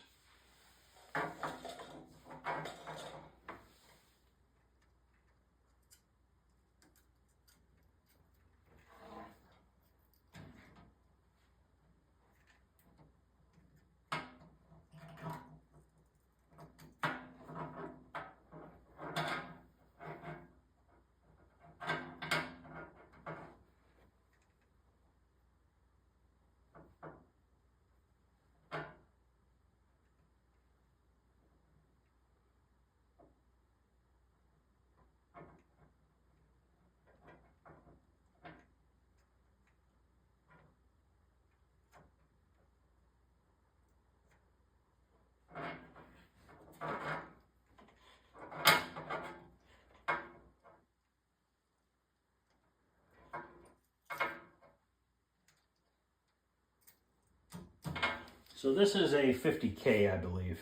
Speaker 1: So this is a 50K, I believe.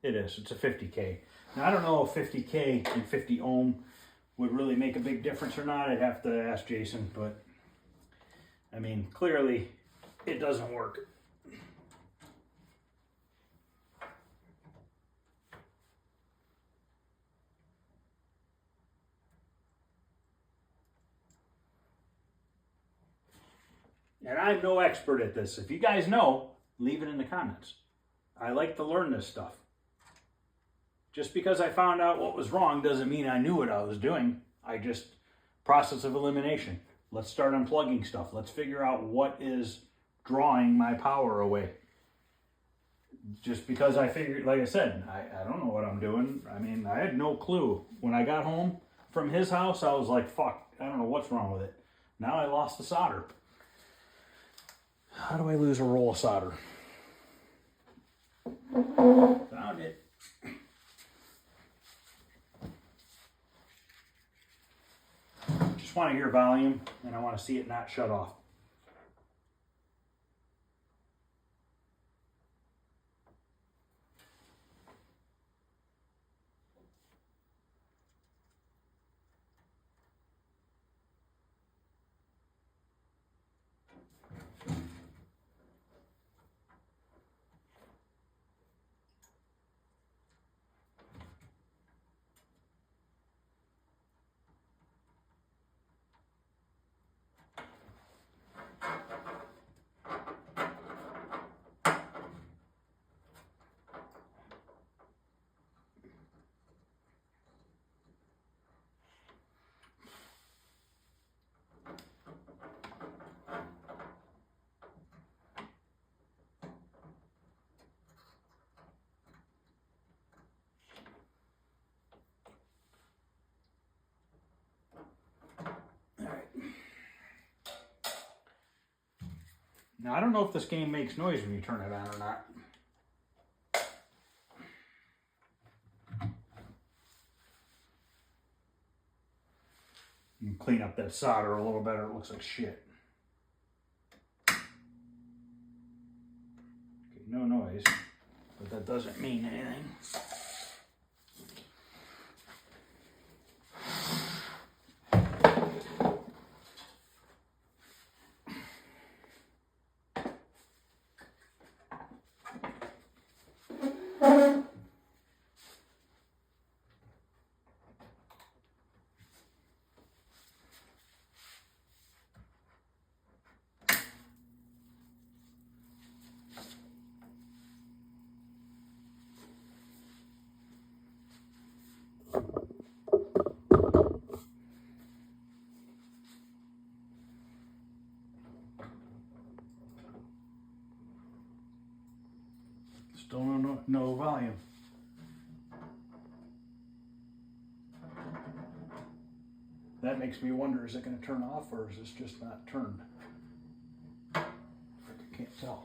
Speaker 1: It is. It's a 50K. Now, I don't know if 50K and 50 ohm would really make a big difference or not. I'd have to ask Jason, but I mean, clearly it doesn't work. And I'm no expert at this. If you guys know, leave it in the comments. I like to learn this stuff. Just because I found out what was wrong doesn't mean I knew what I was doing. I just, process of elimination. Let's start unplugging stuff. Let's figure out what is drawing my power away. Just because I figured, like I said, I don't know what I'm doing. I mean, I had no clue. When I got home from his house, I was like, fuck, I don't know what's wrong with it. Now I lost the solder. How do I lose a roll of solder? Found it. Just want to hear volume, and I want to see it not shut off. Now, I don't know if this game makes noise when you turn it on or not. You can clean up that solder a little better. It looks like shit. Okay, no noise, but that doesn't mean anything. Still no volume. That makes me wonder, is it going to turn off or is this just not turned? I can't tell.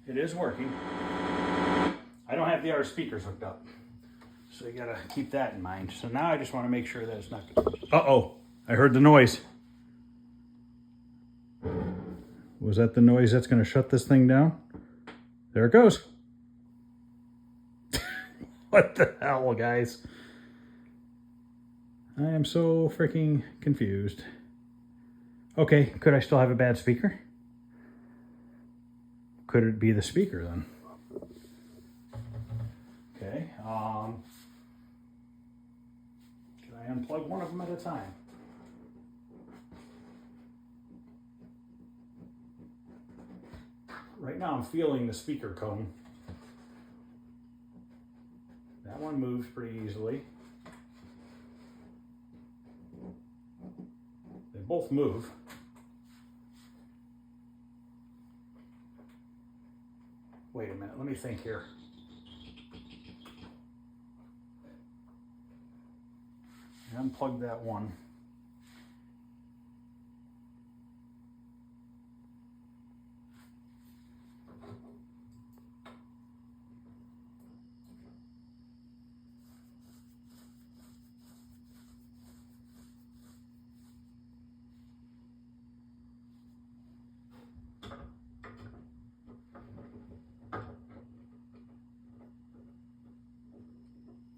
Speaker 1: It is working. I don't have the other speakers hooked up, so you gotta keep that in mind. So now I just want to make sure that it's not good. Uh-oh, I heard the noise. Was that the noise that's gonna shut this thing down? There it goes. What the hell, guys? I am so freaking confused. Okay, could I still have a bad speaker? Could it be the speaker then? Okay, can I unplug one of them at a time? Right now I'm feeling the speaker cone. That one moves pretty easily. They both move. Wait a minute, let me think here. Unplug that one.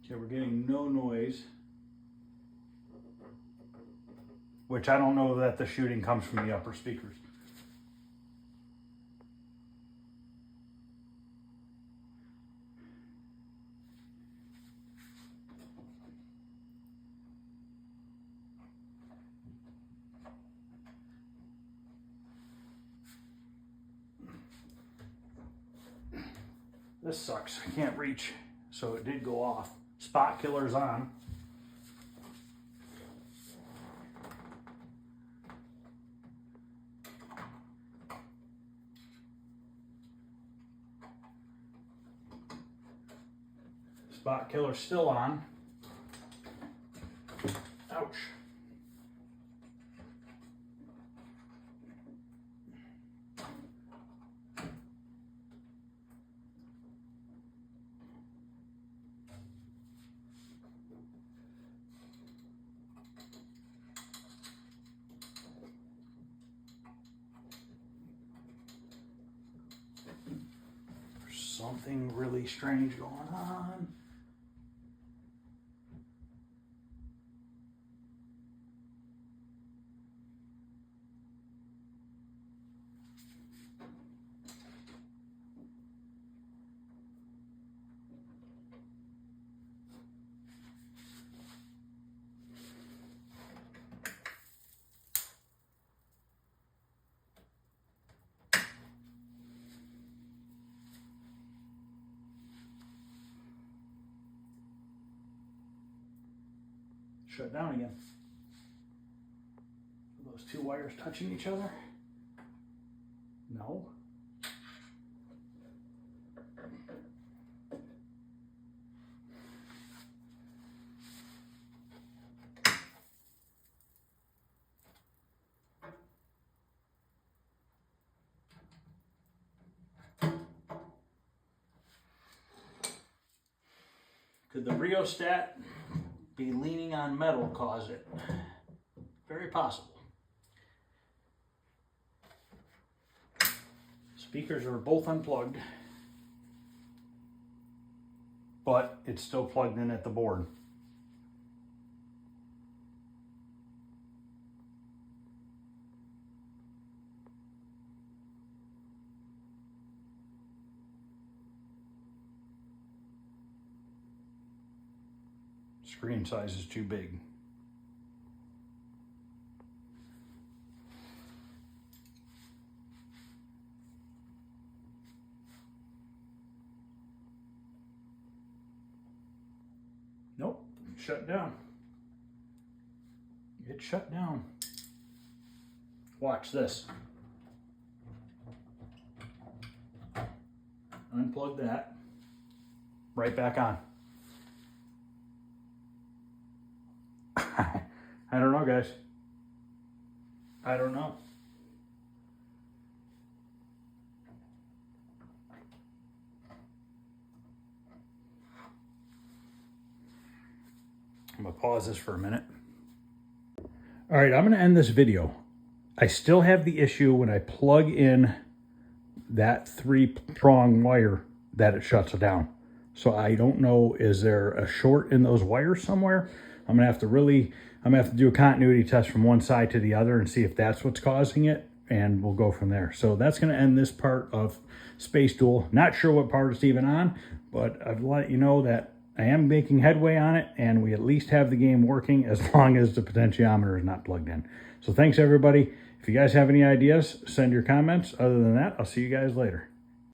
Speaker 1: Okay, we're getting no noise, which I don't know that the shooting comes from the upper speakers. This sucks, I can't reach, so it did go off. Spot killer's on. Spot killer's still on. Ouch. There's something really strange going on. Shut down again. Are those two wires touching each other? No. Could the rheostat be leaning on metal cause it? Very possible. Speakers are both unplugged, but it's still plugged in at the board. Screen size is too big. Nope, shut down. It shut down. Watch this. Unplug that. Right back on. I don't know, guys. I don't know. I'm gonna pause this for a minute. All right, I'm gonna end this video. I still have the issue when I plug in that 3-prong wire that it shuts it down. So I don't know, is there a short in those wires somewhere? I'm gonna have to do a continuity test from one side to the other and see if that's what's causing it, and we'll go from there. So that's gonna end this part of Space Duel. Not sure what part it's even on, but I've let you know that I am making headway on it, and we at least have the game working as long as the potentiometer is not plugged in. So thanks everybody. If you guys have any ideas, send your comments. Other than that, I'll see you guys later.